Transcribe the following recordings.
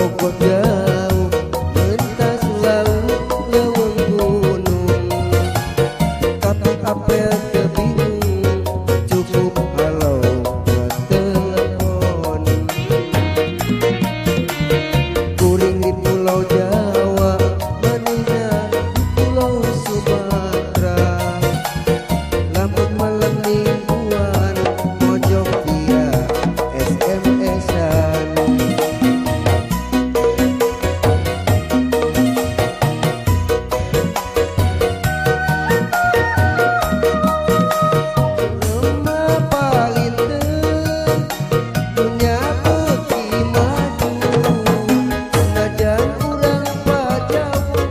Bogor jauh mentas laut leuweung gunung, tapi apel teu bingung cukup halo buat telepon. Kuring di Pulau Jawa, manehna di Pulau Sumatera, lamun malam mingguan mojok via SMS-an. Lemah palinteuh dunya beuki maju, najan urang pajauh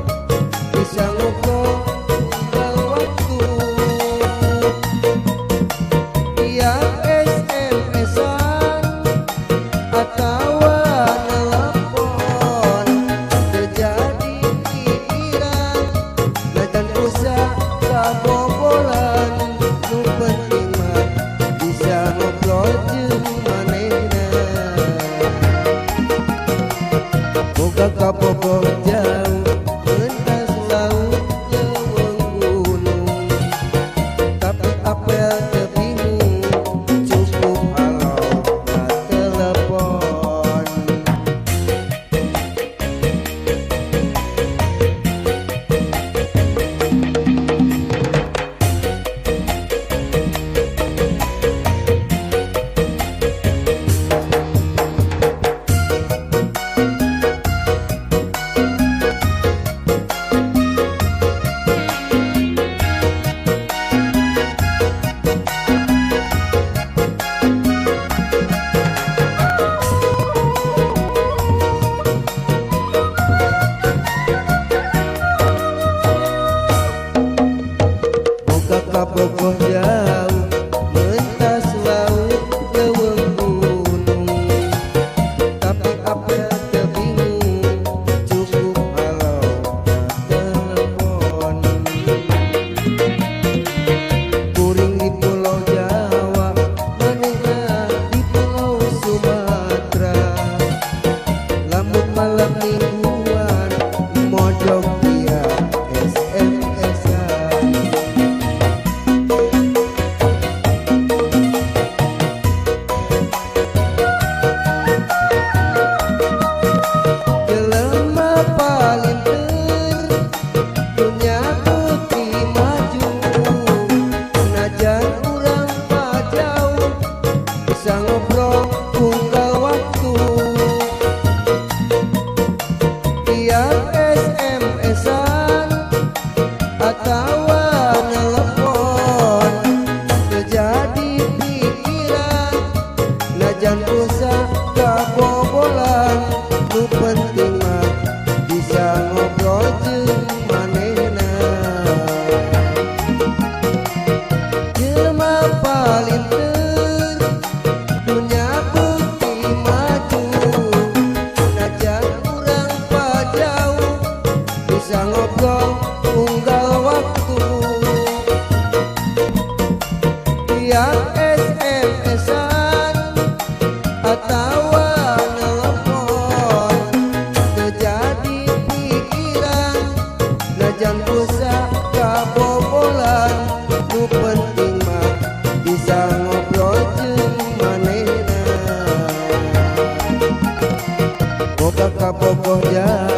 bisa ngobrol tinggal waktu. Tiap SMS-an atawa nelpon, terjadi pikiran najan usah kabobolan. Nu penting mah bisa ngobrol jeung manehna. Boga ka Bogor jauh mentas laut leuweung gunung, tapi apel teu bingung cukup halo na telepon. Boga ka Bogor jauh mentas laut leuweung gunung, tapi apel teu bingung cukup halo na telepon. Kuring di Pulau Jawa, manehna di Pulau Sumatera, lamun malam mingguan mojok via SMS-an. Jelema palinteuh dunya beuki maju, najan urang pajauh bisa ngobrol unggal waktu. Tiap SMS-an atawa nelpon, terjadi pikiran najan usah kabobolan. Nu penting mah bisa ngobrol jeung manehna. Jelema palinteuh dunya beuki maju, najan urang pajauh bisa ngobrol unggal waktu. Tiap SMS-an atawa nelpon, terjadi pikiran najan usah kabobolan. Nu penting mah bisa ngobrol jeung manehna. Boga ka Bogor jauh